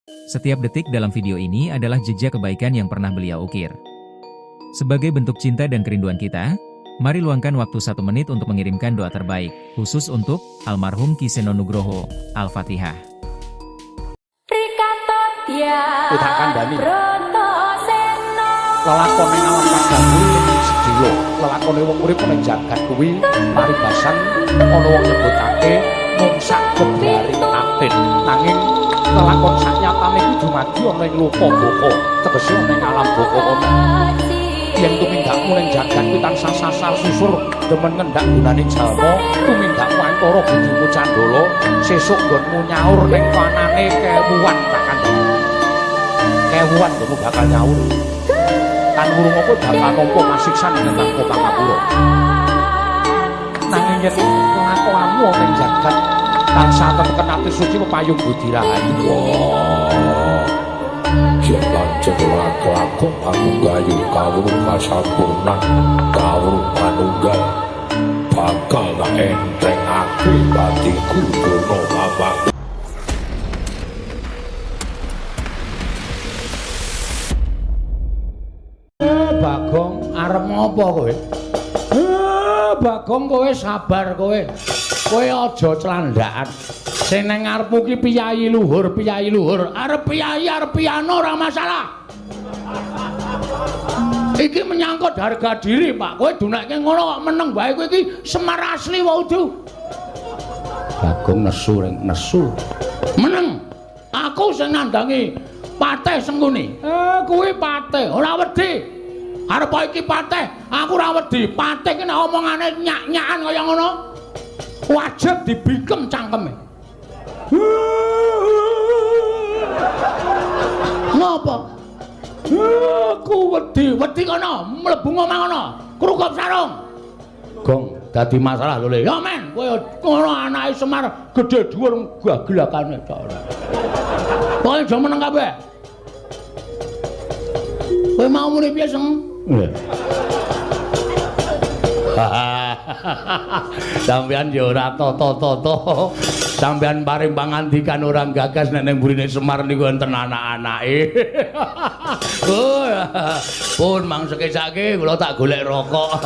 Setiap detik dalam video ini adalah jejak kebaikan yang pernah beliau ukir. Sebagai bentuk cinta dan kerinduan kita, mari luangkan waktu 1 menit untuk mengirimkan doa terbaik, khusus untuk almarhum Ki Seno Nugroho. Al-Fatihah. Tak kandhani. Lelakone alam kadang kuwi sedilo, lelakone wong urip ning jagat kuwi paribasan ana wong nyebutake mung sak geblaring atin. Nanging lelakon saknyatane kuwi dumadi ana ing loka boko, tegese ana ing alam boko kono. Yen tumindakmu ning jagat kuwi tansah sasar susur demen ngendak gunaning jalma, tumindakmu antara budimu candala, sesuk nggonmu nyaur ning panane kewuan tak kandhani. Kewuan kamu bakal nyaur. Kan wurung apa bakal nampa masiksan nentang pangapura. Nanging yen kelakuanmu ning jagat tansah tetep ati suci payung budi rahayu. Yen pancen ora kelakon panunggayu kawruh kasampurnan kawruh manunggal bakal tak entrengake batiku dono bapak. Bagong arep ngopo kowe? Bagong kowe sabar kowe. Kowe aja clandhakan. Sing nang ngarepmu ki piyayi luhur. Arep piyayi arep piano ora masalah. Iki menyangkut harga diri, Pak. Kowe dunake ngono kok meneng bae kowe iki Semar asli wae udu. Bagong nesu. Meneng. Aku sing nandangi Patih Sengkuni. Kuwi Patih, ora wedi. Arep iki Patih, aku ora wedi. Patih ki nek omongane nyak-nyakan kaya ngono, wajib dibikem cangkeme. Ngopo? Aku wedi kono, mlebu ngomong kono, krukup sarung. Gong, dadi masalah lho, Le. Ya men, kowe ngono anake Semar gedhe dhuwur gagelakane tok. Kowe aja meneng kabeh. Kowe mau muni piye, Seng? Sampeyan ya ora toto-toto. Sampeyan paring pangandikan orang gagas nek ning mburine Semar niku enten anak-anake. Oh, pun mangsekake kula tak golek rokok.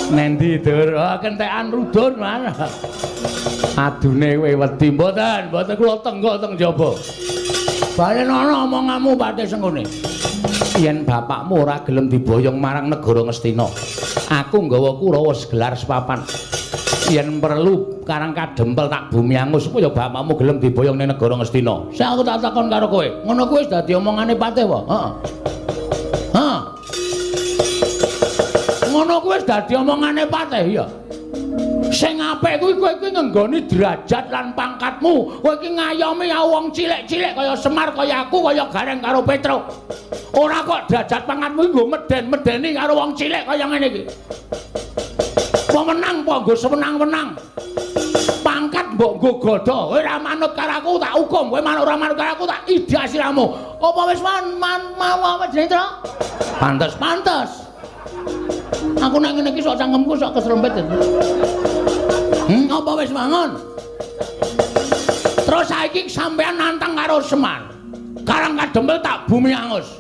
Nendi dur, kentekan rudun mana? Adune kowe wedi mboten kula tenggo teng jaba. Balen ana omonganmu Patih Sengkuni. Yen bapakmu ora gelem diboyong marang negara Ngastina, aku nggawa Kurawa segelar sepapan. Yen perlu Karang Kadempel tak bumi angus supaya bapakmu gelem diboyong ning negara Ngastina. Sing aku tak takon karo kowe, ngono kuwi wis dadi omongane Patih wae. Heeh. Ngono kuwi wis dadi omongane Patih ya. Sing apik kuwi kowe iki ngenggoni derajat lan pangkatmu. Kowe iki ngayomi wong cilik-cilik kaya Semar, kaya aku, kaya Gareng karo Petruk. Ora kok derajat pangkatmu iki nggo meden-medeni karo wong cilik kaya ngene iki. Pemenang apa nggo semenang-menang. Pangkat mbok nggo godha. Kowe ora manut karo aku tak hukum. Kowe ora manut karo aku tak idas siramu. Apa wis mau apa jenenge, Tru? Pantes. Aku nek ngene iki sok cangkemku sok keserempet. Apa wis mangon? Terus saiki sampean nantang karo Semar. Karang Kadempel tak bumi angus.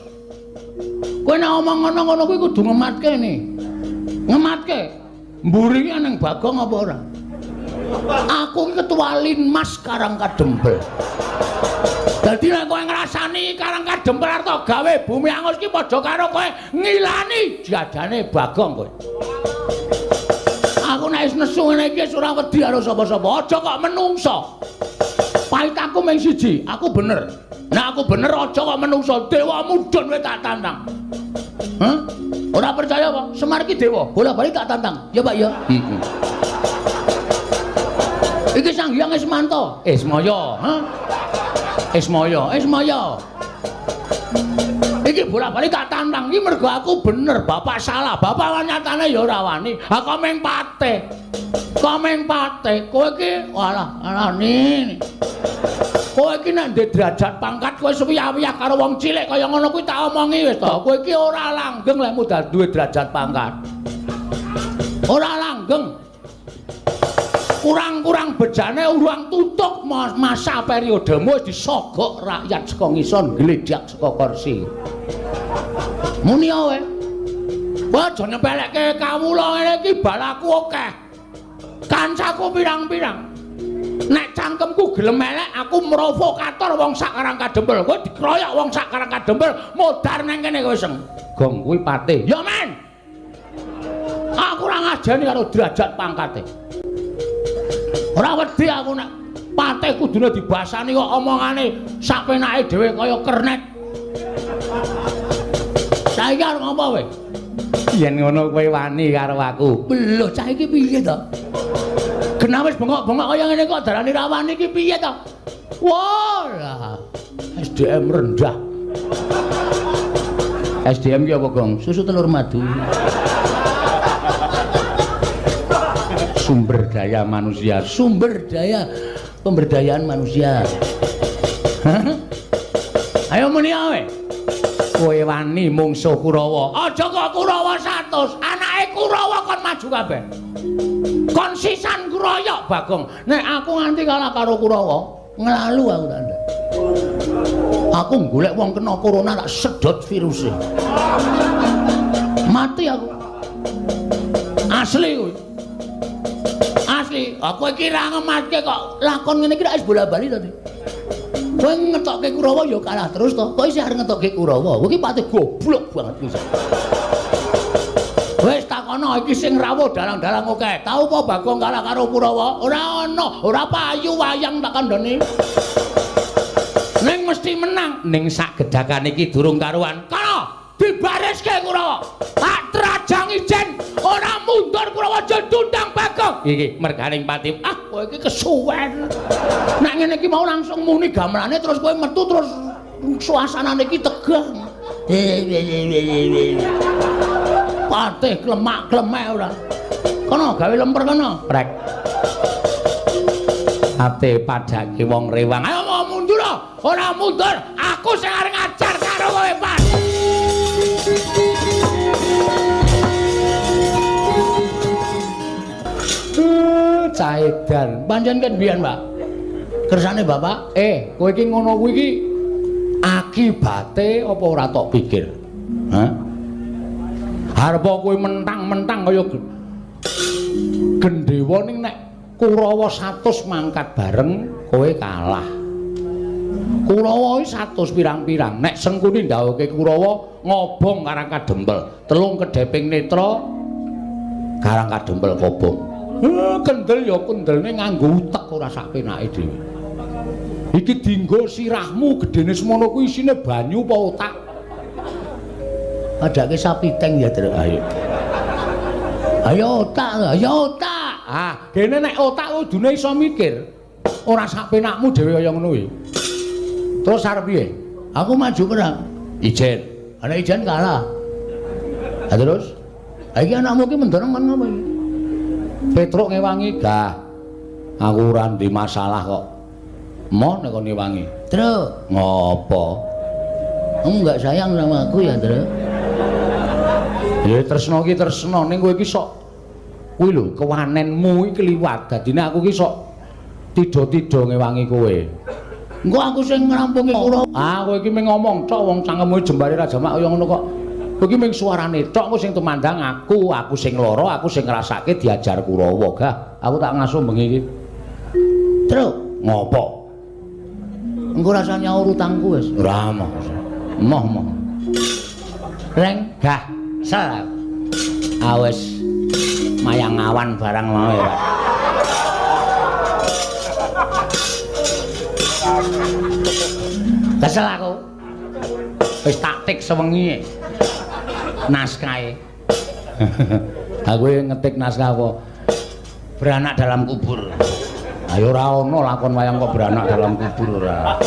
Kowe nek omong ngono-ngono kuwi kudu ngematke ni. Ngematke. Mburi ki nang Bagong apa ora? Aku ki ketua Linmas Karang Kadempel. Dadi nek kowe ngrasani Karang Kadempel arep gawe bumi angus ki padha karo kowe ngilani jadane Bagong kowe. Aku nek wis nesu ngene iki ora wedi karo sapa-sapa. Aja kok menungso. Pait aku mung siji, aku bener. Nek aku bener aja kok menungso. Dewa mudhun kowe tak tantang. Hah? Ora percaya apa? Semar ki dewa, bola-bali tak tantang. Ya, Pak ya. Iki Sang Hyang Ismanto, Ismaya, ha? Ismaya. Iki bola-bali tak tantang. Iki mergo aku bener, bapak salah. Bapak nyatane ya ora wani. Ha komeng Patih. Kowe iki alah ni. Kowe iki nek ndek derajat pangkat kowe suwi-wiyah karo wong cilik kaya ngono kuwi tak omongi wis to. Kowe iki ora langgeng lek mudah duwe derajat pangkat. Ora langgeng. kurang-kurang bejane urang tutuk masa periodemu wis disogok rakyat saka ngison gledhak saka kursi. Muni wae. Aja nyepelekke kawula ngene iki balaku akeh. Kancaku pirang-pirang. Nek cangkemku gelem elek aku provokator wong sak Karang Kadempel. Kowe dikroyok wong sak Karang Kadempel modar nang kene kowe seng. Gong kuwi patih. Ya men. Aku ora ngajeni karo derajat pangkate. Ora wedi aku nek patih kudune dibasani kok omongane sak penake dhewe kaya kernet. Saiki arep ngopo kowe? Yen ngono kowe wani karo aku. Lho cah iki piye to? Genah wis bengok-bengok kaya ngene kok darani rawani iki piye to? Wah, SDM rendah. SDM ki apa, Gong? Susu telur madu. Sumber daya manusia, sumber daya pemberdayaan manusia. Ayo muni ae. Kowe wani mungsuh Kurawa. Aja kok Kurawa 100, anake Kurawa kon maju kabeh. Kon sisan kroyok Bagong. Nek aku nganti kalah karo Kurawa, nglalu aku tak ndak. Aku golek wong kena corona tak sedot viruse. Mati aku. Asli kowe. Asli, aku iki ra ngematke kok lakon ngene iki wis bola-bali tadi. Kowe ngetokke Kurawa ya kalah terus to. Kowe isih arep ngetokke Kurawa. Kowe iki pati goblok banget iki. Wis takono iki sing rawuh dalang-dalang akeh. Tau apa Bagong kalah karo Kurawa? Ora ana, ora payu wayang tak kandhani. Ning mesti menang. Ning sak gedhakan iki durung karuan. Kana dibariske Kurawa. Tak trajang ijen. Ora mundur Kurawa aja tundang Bagong. Iki merganing pati. Ah, kowe iki kesuwen. Nek ngene iki mau langsung muni gamelane terus kowe metu terus suasanane iki tegang. Patih klemak-klemek ora. Kono gawe lemper kono. Prek. Ate padake wong rewang. Ayo mau mundur. Ora mundur. Aku sing arep ngajar karo kowe, Pak. Caedan. Pancen ken biyen, Pak. Kersane Bapak, kowe iki ngono kuwi iki akibate apa ora tok pikir? Hah? Arep kowe mentang-mentang kaya gendhewa ning nek Kurawa 100 mangkat bareng kowe kalah. Kurawa iki 100 pirang-pirang. Nek Sengkuni ndhawuhke Kurawa ngobong Karang Kadempel, telung kedheping netra Karang Kadempel kobong. Kendel ya kendelne nganggo utek ora sak penake dhewe. Iki dienggo sirahmu gedene semono kuwi isine banyu apa otak? Adake sapiteng ya, Truk. Ayo. Ayo otak, ayo otak. Ah, kene nek otak kudune iso mikir. Ora sak penakmu dhewe kaya ngono kuwi. Terus arep piye? Aku maju perang. Ijen. Ana ijen kalah. Ha terus? Ha iki anakmu ki mendorong kan ngopo iki? Petruk ngewangi, gah. Aku ora ndek masalah kok. Mon nek kon ngewangi. Truk, ngopo? Kamu enggak sayang sama aku ya, Truk? Ya tresno ki tresno ning kowe iki sok kuwi lho kewanenmu iki kliwat. Dadine aku ki sok tido-tido ngewangi kowe. Engko aku sing ngrampungi Kurawa. Ah, kowe iki mung ngomong tok wong cangkemmu jembare Raja Mak kaya ngono kok. Kowe iki mung suarane tok kowe sing tumandang aku sing lara, aku sing ngrasake diajar Kurawa. Gah, aku tak ngasuh bengi iki. Truk, ngopo? Engko rasane nyaur utangku wis. Ora moh. Moh. Reng, gah, sel. Awes mayang awan barang mau ya. Kesel aku. Wis taktik sewengi. Naskahe. Aku ngetik naskah apa? Beranak dalam kubur. Ayo ora ono lakon wayang kok beranak dalam kubur ora.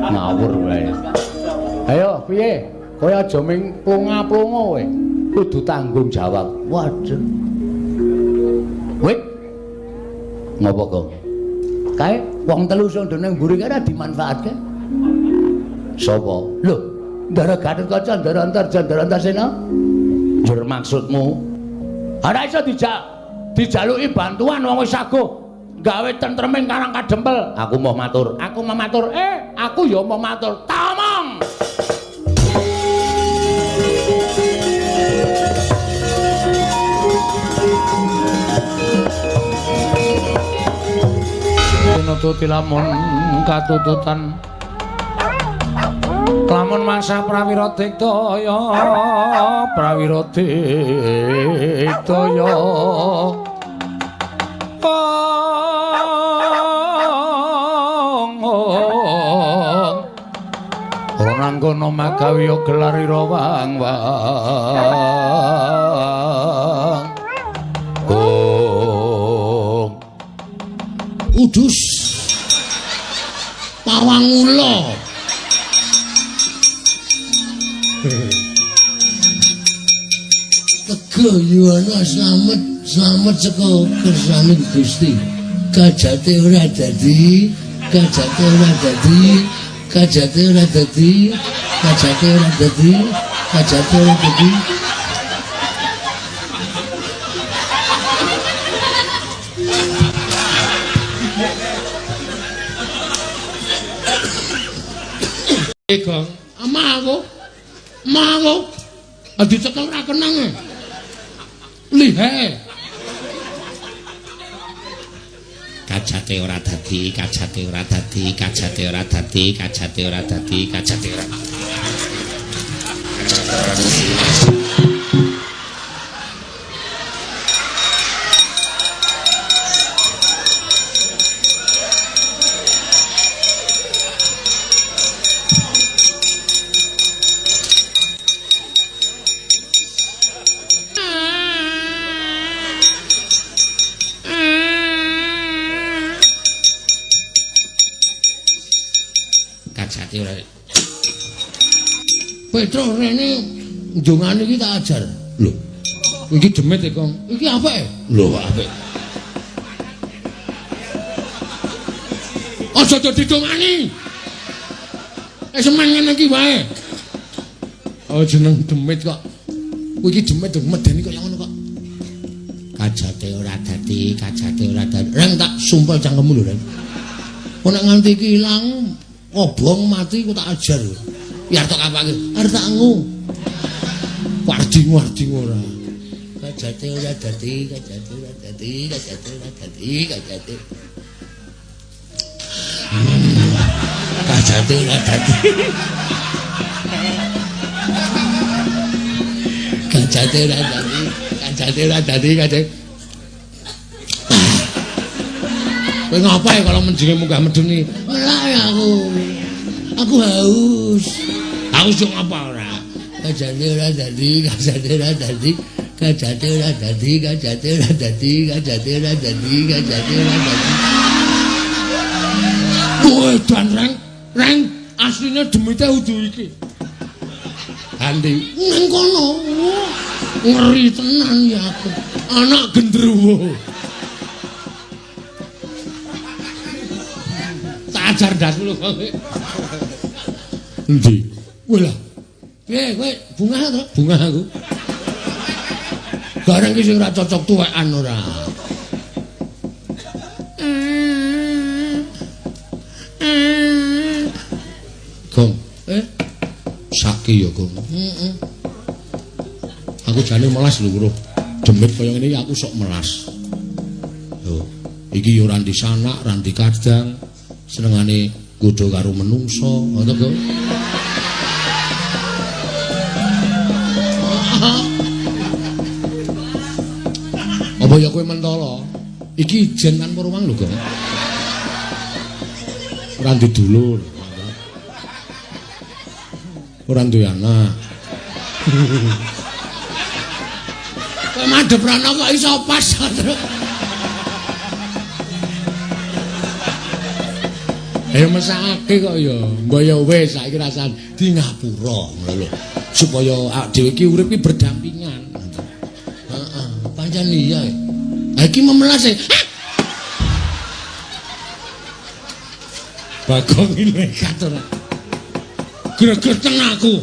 Ngawur wae. Ayo piye? Kowe aja ming plonga-plonga kowe. Kudu tanggung jawab. Waduh. Wit. Ngopo kok? Kae wong telu sing ndene mburi kene dimanfaatke. Sapa? Lho, Ndara Gatotkaca, Ndara Antarja, Ndara Antasena. Jur maksudmu? Ora iso dijak dijaluki bantuan wong wis saguh gawe tentreming Karang Kadempel. Aku mau matur. Aku mau matur. Aku ya mau matur. Tamong. Nututi lamun katututan lamun masa prawira diktaya prawira diktaya ora nanggono magawi gelar ira wang-wang Kudus pawang ula kegayuana slamet saka kersane Gusti kajate ora dadi kajate ora dadi kajate ora dadi kajate ora dadi kajate ora dadi Kang, amangku. Dicekel ra kenang. Lihe. Kajate ora dadi, kajate ora dadi, kajate ora dadi, kajate ora dadi, kajate ora. Petro rene njungane iki tak ajar. Lho. Iki demit e, Kang. Iki apike? Lho, apik. Aja dadi dongani. Semen ngene iki wae. Oh jeneng demit kok. Kuwi iki demit medeni kaya ngono kok. Kajate ora dadi, kajate ora dadi. Reng tak sumpel cangkemmu lho, Reng. Kok nek nganti iki ilang, obong mati ku tak ajar. Ya tok apake? Arep tak ngu. Wardi-wardi ora. Kajate ora dadi, kajate ora dadi, kajate ora dadi, kajate. Kajate ora dadi. Kajate ora dadi, kajate ora dadi, kajate. Kowe ngapae kalau menjenge munggah medeni? Ora ya aku. Aku haus. Haus yo ngapa ora? Kajate ora dadi, kajate ora dadi, kajate ora dadi, kajate ora dadi, kajate ora dadi, kajate ora dadi. Kowe dan reng asline demite udu iki. Andi nang kono. Ngeri tenan ya aku. Anak gendruwo. Tak ajar dasmu lho kowe. Endi? Walah. Piye kowe bungah to? Bungah aku. Barang iki sing ora cocok tuwekan ora. Gong, Saki ya, Gong. Aku jane melas lho, Bro. Demit kaya ngene iki aku sok melas. Lho, iki ya ora ndi sanak, ora ndi kadang. Senengane godho karo menungso, ngono to, Gong. Apa ya kowe mentolo? Iki ijen kan Purwang lho, Gong. Ora ndi dulur. Ora duwe anak. Kok madhep rana kok iso pas. Ayo mesake kok ya. Mbok ya wis saiki rasane di ngapura ngono lho. Supaya awake dhewe iki urip iki berdampingan. Heeh, pancen iya. Ha iki memelas e. Bagong iki nekat ora. Gregeten aku.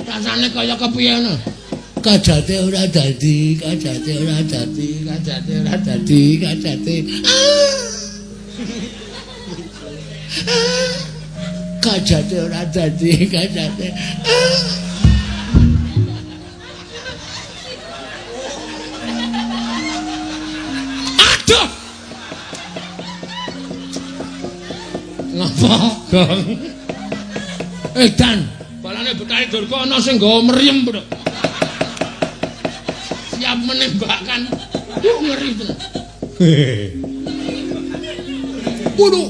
Rasane kaya kepiye ngono. kajate ora dadi, kajate ora dadi, kajate ora dadi, kajate. Kajate ora dadi, kajate. Aduh. Ngapa, Gong? Dan, balane Betari Durga ana sing nggawa mriyem, Bro. Siap menembakkan. Ngeri tenan. Waduh.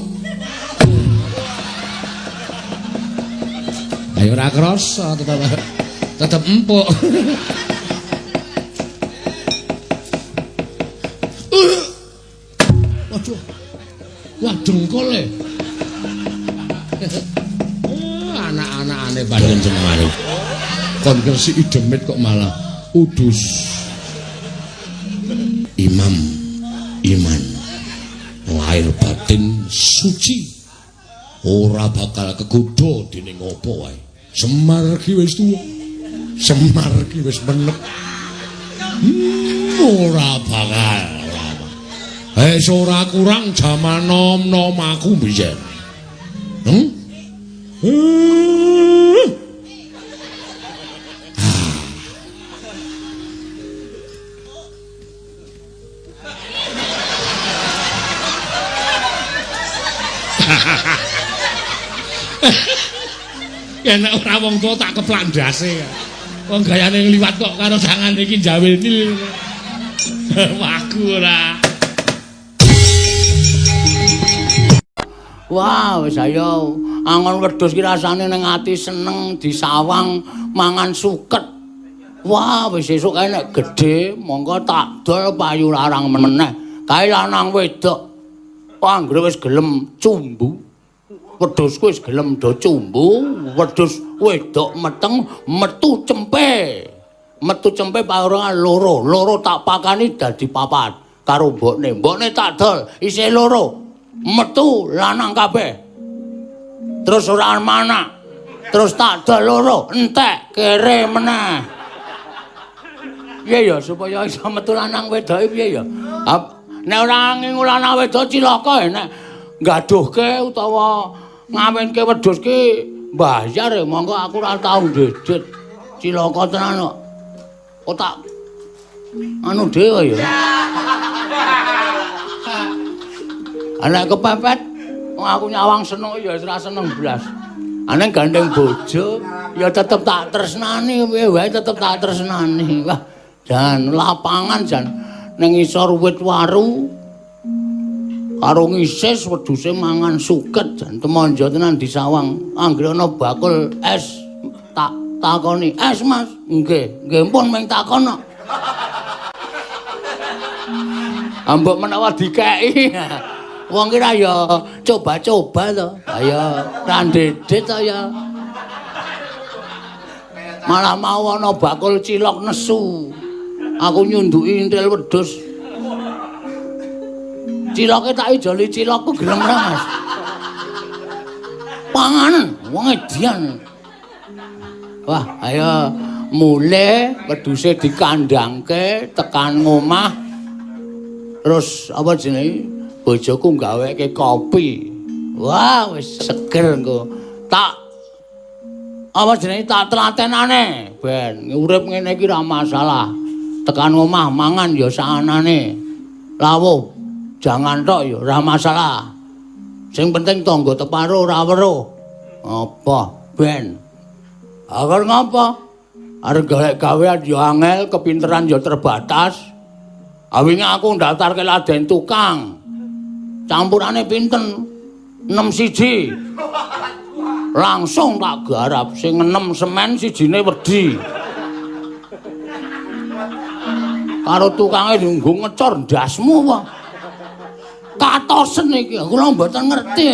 Ayo ora krasa tetep empuk. Waduh. Wah dengkole. Anak-anakane panjenengan. Kon kresiki demit kok malah udus. Imam iman lahir batin suci ora bakal kegodha dening apa wae. Semar ki wis tuwa. Semar ki wis menep. Ora bakal. Ora kurang jaman nom-nom aku biyen. Nek ora wong tuwa tak keplak ndase. Wong gayane ngliwat kok karo tangan iki jawil. Waku ora. Wah, wis ayo. Angon wedhus ki rasane ning ati seneng disawang mangan suket. Wah, wis esuk kae nek gedhe monggo tak dol payu larang meneh. Kae lanang wedok. Anggere wis gelem cumbu. Wedhusku wis gelem do cumbu, wedhus wedok meteng metu cempe. Metu cempe paurungan loro tak pakani dadi papat karo mbokne. Mbokne tak dol isih loro. Metu lanang kabeh. Terus ora mana. Terus tak dol loro, entek kere meneh. Piye ya supaya iso metu lanang wedoke piye ya? Nek ora ngingu lanang wedok cilaka nek nggaduhke utawa ngawinke wedhus ki mbayar monggo aku ora tau ndedit. Cilaka tenan kok. Kok tak anu dhewe ya. Anak kepepet aku nyawang seneng ya ora seneng blas. Anek gandeng bojo ya tetep tak tresnani piye wae tetep tak tresnani. Wah, jan lapangan jan ning isor wit waru karo ngisis wedhuse mangan suket jan temonjo tenan disawang. Anggere ana bakul es tak takoni, "Es, Mas?" "Nggih, nggih pun mung takono." Ambek menawa dikeki. Wong ki ra ya coba-coba to. Ayo ra ndedet to ya. Malah mau ana bakul cilok nesu. Aku nyunduki intil wedhus. Ciloke tak ijoli cilokku gelem ra, Mas. Panganan wong edian. Wah, ayo mule wedhuse dikandangke tekan ngomah. Terus apa jenenge? Bojoku gaweke kopi. Wah, wis seger engko. Tak apa jenenge tak telatenane ben urip ngene iki ra masalah. Tekan omah mangan ya saanane. Lawuh jangan tok ya ora masalah. Sing penting tangga teparo ora weruh. Apa ben? Agar ngapa? Arep golek gawean ya angel, kepinteran ya terbatas. Awinge aku ndaftarke laden tukang. Campurane pinten? 6 siji. Langsung tak garap sing 6 semen sijine wedi. Karo tukange dienggo ngecor ndasmu apa? Katosen iki kula mboten ngerti.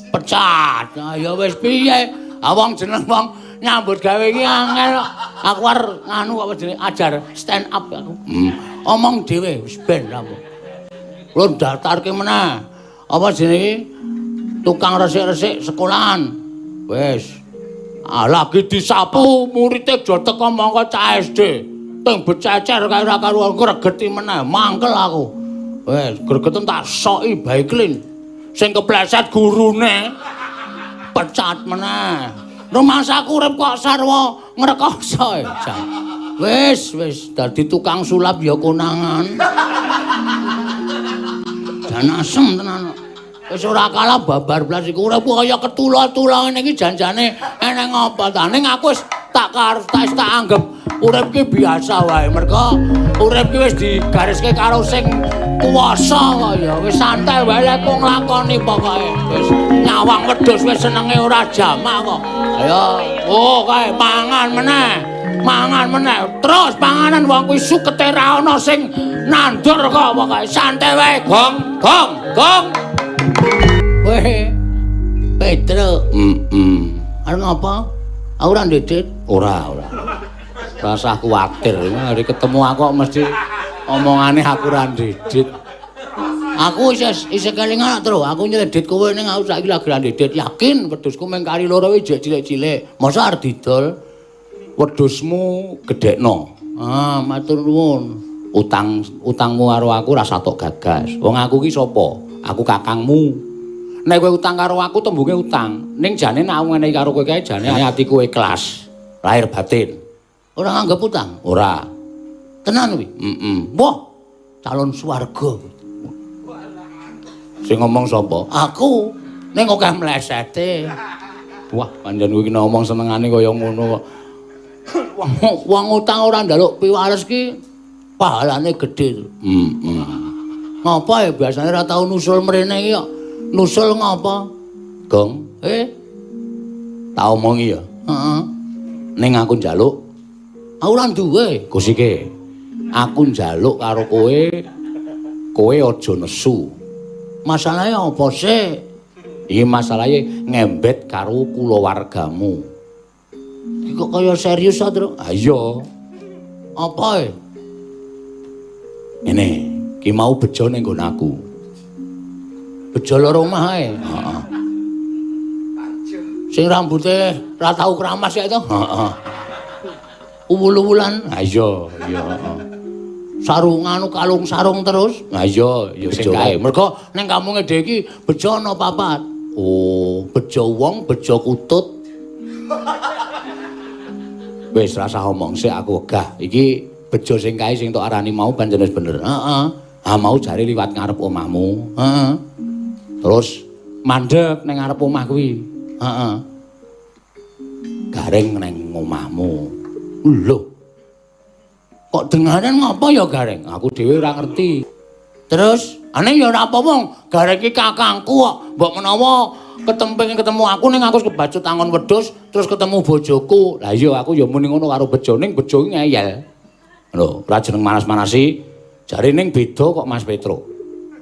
Pecat. Ya wis piye? Wong jeneng wong nyambut gawe iki angel. Aku arep nganu apa jenenge ajar stand up aku. Omong dhewe wis ben apa. Kula daftarke meneh. Apa jenenge? Tukang resik-resik sekolahan. Wis. Lagi disapu muridé aja teko mongko cah SD. Ting bececer kae ora karuan gregeti meneh, mangkel aku. Wes, gregeten tak soki baiklin. Sing kepleset gurune pecat meneh. Rumahsaku urip kok sarwa ngrekoso. Wis dadi tukang sulap ya konangan. Jan asem tenan. Wis ora kalah babar blas iku urip kaya ketula-tula ngene iki janjane eneng apa ta. Ning aku wis tak anggap urip ki biasa wae. Mergo urip ki wis digariske karo sing kuwasa kaya. Wis santai wae lek kok nglakoni pokoke. Wis nyawang wedhus wis senenge ora jamak kok. Ayo, kae mangan meneh. Terus panganan wong kuwi sukete ra ana sing nandur kok pokoke. Santai wae, gong. Weh, Petro. Arep ngapa? Aku ora ndedit. Ora. Rasa kuwatir, hari ketemu aku kok mesti omongane aku ora ndedit. Aku isih kelingan terus, aku nyledit kowe ning aku saiki lagi ra ndedit. Yakin wedhusku mung kari loro iki cilik-cilik. Masa arep didol? Wedhusmu gedhekno. Matur nuwun. Utangmu karo aku rasa tok gagas. Wong aku ki sapa? Aku kakangmu. Nek kowe utang karo aku tembunge utang. Ning jane nek aku ngenehi karo kowe kae jane atiku ikhlas. Lahir batin. Ora nganggep utang? Ora. Tenan kuwi? Wah, calon swarga. Sing ngomong sapa? Aku. Ning akeh mlesete. Wah, pancen kuwi ngomong senengane kaya ngono kok. Wong utang ora njaluk piwales ki pahalane gedhe. Ngapa ya biasane ora tau nusul mrene iki kok. Nusul ngapa? Gong. Tak omongi ya. Heeh. Ning aku njaluk. Aku ora duwe. Gusike. Aku njaluk karo kowe. Kowe aja nesu. Masalahe apa sih? Iki masalahe ngembet karo kulawargamu. Iki kok kaya serius ta, Tru? Ha iya. Apa e? Ngene, ki mau bejo ning nggon aku. Bejo loro omah ae. Heeh. Sing rambute ra tau kramas ya to? Heeh. Uwul-uwulan. Ha iya, heeh. Sarungan kalung sarung terus. Ha iya, ya sing kae. Mergo ning kampunge dhewe iki bejo ana papat. Oh, bejo wong, bejo kutut. Wis rasa omong sik aku wegah. Iki bejo sing kae sing tok arani mau pancen wis bener. Heeh. Ha mau jare liwat ngarep omahmu. Heeh. Terus mandheg ning ngarep omah kuwi. Heeh. Gareng ning omahmu. Lho. Kok dengaran ngapa ya gareng? Aku dhewe ora ngerti. Terus, ane ya ora apa-apa, gareng iki kakangku kok. Mbok menawa ketemu aku ning aku kebacut tangon wedhus terus ketemu bojoku. Lah iya aku ya muni ngono karo bejo ning bejo ngeyel. Lho, ora jeneng manas-manasi. Jare ning beda kok Mas Petro.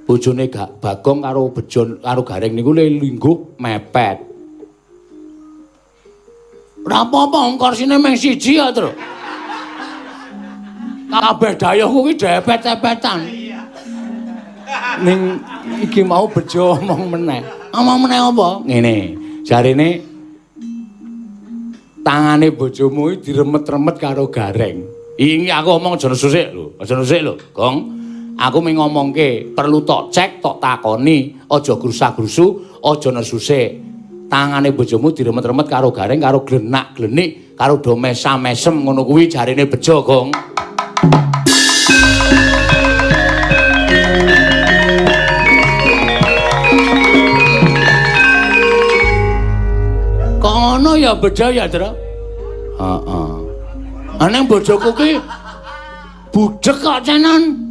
Bojone Bagong karo bejo karo gareng niku lingguh mepet. Ora apa-apa wong korsine mung siji ya, Tru. Kabeh dayah kuwi depet-depetan. Ning iki mau bejo omong meneh. Omong meneh apa? Ngene, jarene tangane bojomu iki diremet-remet karo gareng. Iki aku omong aja nesuk lho, aja nesuk lho, Gong. Aku mung ngomongke, perlu tok cek, tok takoni, aja grusah-grusu, aja nesuk. Tangane bojomu diremet-remet karo gareng, karo glenak-glenik, karo do mesam-mesem ngono kuwi jarene bejo, Gong. Kono ya beda ya, Tru. Heeh. Aneng bojoku ki budhek kok cenan.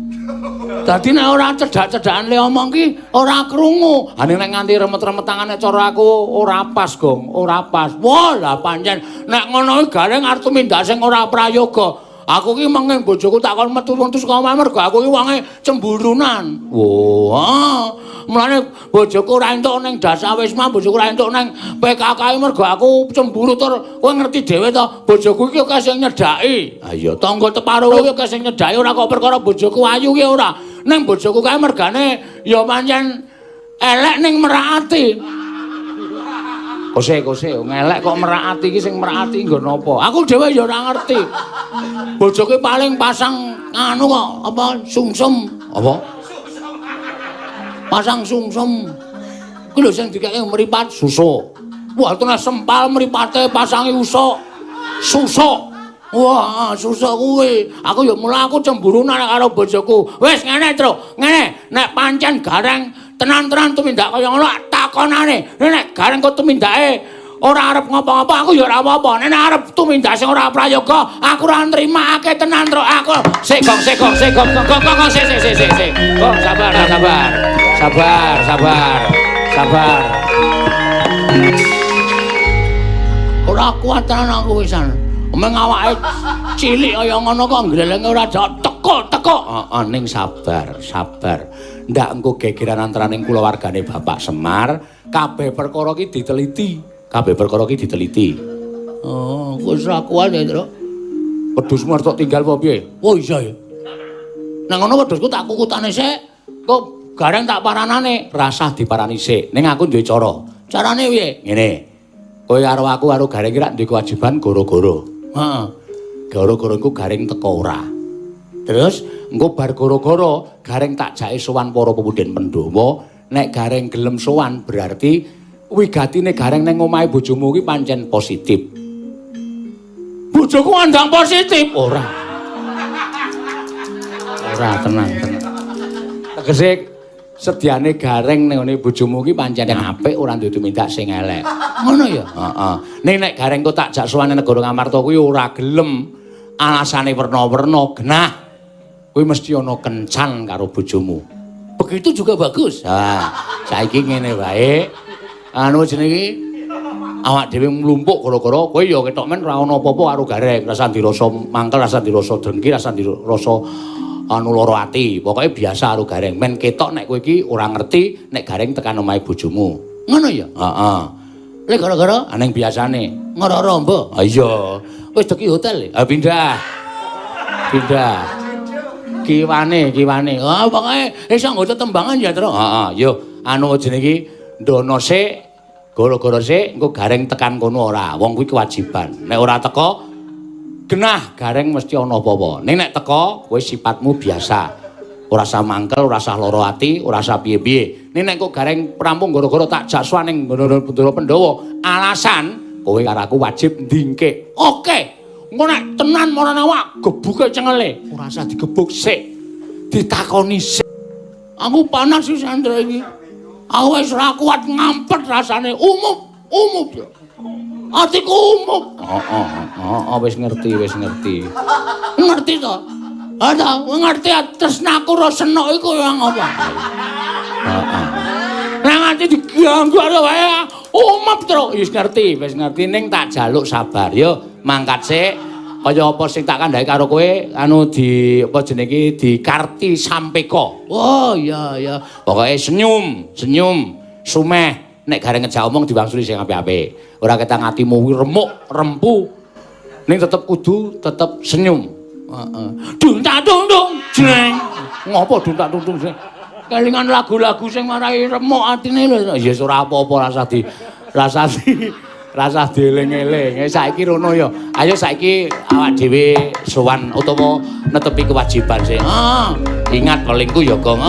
Dadi nek ora cedhak-cedhakan le omong ki ora krungu. Ane nek nganti remet-remet tangane cara aku ora pas, Gong, ora pas. Wah, lah pancen nek ngono ki gareng arep tumindak sing ora prayoga. Aku ki menging bojoku takon metu terus kok mergo aku ki wonge cemburunan. Wah, mulane bojoku ora entuk ning Dasawisma, bojoku ora entuk ning PKK mergo aku cemburu tur kowe ngerti dhewe to, bojoku ki kok sing nyedhaki. Ha iya, tangga teparo ki kok sing nyedhaki ora kok perkara bojoku ayu ki ora. Ning bojoku kae mergane ya pancen elek ning merati. Kose ngelek kok merakati iki sing merakati nggo napa? Aku dhewe ya ora ngerti. Bojoke paling pasang anu kok apa sungsum apa? Pasang sungsum. Ku lho sing dikeke mripat susuk. Wah tenan sempal mripate pasangi usuk. Susuk. Wah, susuk kuwi. Aku ya mula aku cemburu nek karo bojoku. Wis ngene, Truk. Ngene, nek pancen gareng tenan-tenan tumindak kaya ngono takonane. Nek gareng kok tumindake ora arep ngapa-ngapa aku ya ora apa-apa. Nek arep tumindak sing ora prayoga, aku ora nrimakake tenan, Truk. Aku sik gong. Kok sabar. Ora kuat tenan aku wisan. Meng awake cilik kaya ngono kok glelenge ora teko. Heeh, ning sabar. Ndak engko gegeran antaraning kulawargane Bapak Semar, kabeh perkara iki diteliti. Oh, wis ora kuat ya, Truk. Wedhusmu arep tok tinggal apa piye? Oh iya ya. Nang ngono wedhusku tak kukutane sik. Kok gareng tak paranane, rasah diparani sik. Ning aku duwe cara. Carane piye? Ngene. Kowe karo aku karo gareng iki rak duwe kewajiban goro-goro. Heeh. Goro-goro engko gareng teko ora. Terus engko bar goro-goro gareng tak jake sowan para pemudhen Pandhawa. Nek gareng gelem sowan berarti wigatine gareng ning omahe bojomu kuwi pancen positif. Bojoku andang positif ora. Ora tenang. Tegese sediane gareng ning ngene bojomu ki pancen apik ora duwe tumindak sing elek. Ngono ya? Heeh. Ning nek gareng kok tak jak sowan negara Ngamarta kuwi ora gelem alasane werna-werna genah. Kuwi mesti ana kencan karo bojomu. Begitu juga bagus. Ha, saiki ngene wae. Anu jenenge awak dhewe mlumpuk gara-gara kowe ya ketok men ora ana apa-apa karo gareng, rasa dirasa mangkel, rasa dirasa drengki, rasa dirasa anu lara ati. Pokoke biasa karo gareng. Men ketok nek kowe iki ora ngerti nek gareng tekan omahe bojomu. Ngono ya? Heeh. Lek gara-gara aneng biasane ngroro mbok. Ha iya. Wis deki hotel. Ha pindah. Kiwane. Ah pokoke iso nggo tembangan ya, Tru. Heeh. Yo anu jenenge iki ndono sik, gara-gara sik engko gareng tekan kono ora. Wong kuwi kewajiban. Nek ora teko genah gareng mesti ana apa-apa. Ning nek teko kowe sifatmu biasa. Ora usah mangkel, ora usah lara ati, ora usah piye-piye. Ning nek kok gareng prampung gara-gara tak jaksuan ning Bendara Pandhawa, alasan kowe karo aku wajib ndingke. Oke. Engko nek tenan marane awak gebuke cengele, ora usah digebuk sik. Ditakoni sik. Aku panas iki Sandra iki. Aku wis ora kuat ngampet rasane umup. Atiku umup. Heeh, wis ngerti. Ngerti to? Ada ngerti tresnaku ro senok iku yang apa? Heeh. Lah nganti diganggu wae umup terus. Wis ngerti ning tak jaluk sabar yo. Mangkat sik kaya apa sing tak kandhake karo kowe anu di apa jenenge iki dikarti sampeka. Oh iya. Pokoke senyum, sumeh nek gareng ngejak omong diwangsuli sing apik-apik. Ora ketang atimu remuk, rempu. Ning tetep kudu tetep senyum. Heeh. Duntak-tuntung jreng. Ngopo duntak-tuntung sing? Kelingan lagu-lagu sing marai remuk atine lho. Ya ora apa-apa rasa dieling-eling. Saiki rono ya. Ayo saiki awak dhewe sowan utawa netepi kewajiban sih. Ingat pelingku ya, Gong.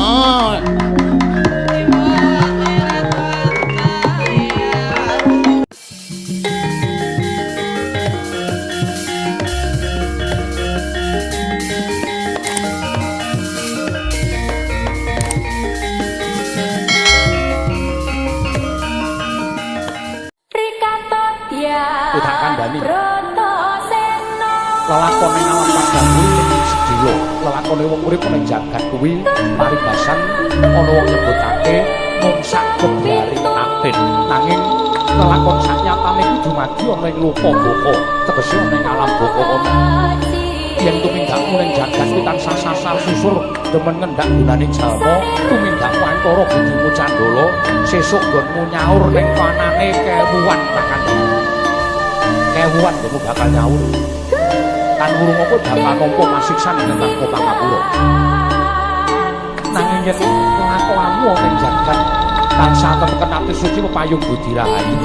Lelakone awan padang kuwi ning sedilo. Lelakone wong urip ning jagat kuwi paribasan ana wong nyebutake mung sak geblaring atin. Nanging lelakon saknyatane kuwi dumadi ana ing loka boko. Tegese ana ing alam boko kono. Yen tumindakmu ning jagat kuwi tansah sasar susur demen ngendak gunane jalma, tumindakmu antara budimu candala, sesuk nggonmu nyaur ning panane kewuan takan. Kewuan kamu bakal nyaur. Kan wurung apa bakal nampa masiksan ing nang Pangapura. Nanging yen kelakuanmu ning jagat tansah teteken ati suci pepayung budi rahayu.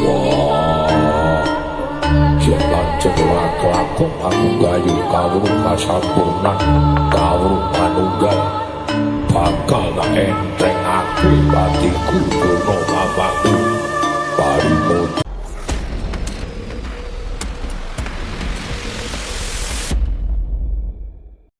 Yen lanjut lakon panggayu kawruh kasampurnan kawruh manunggal bakal entengake batiku dono mamaku parimoto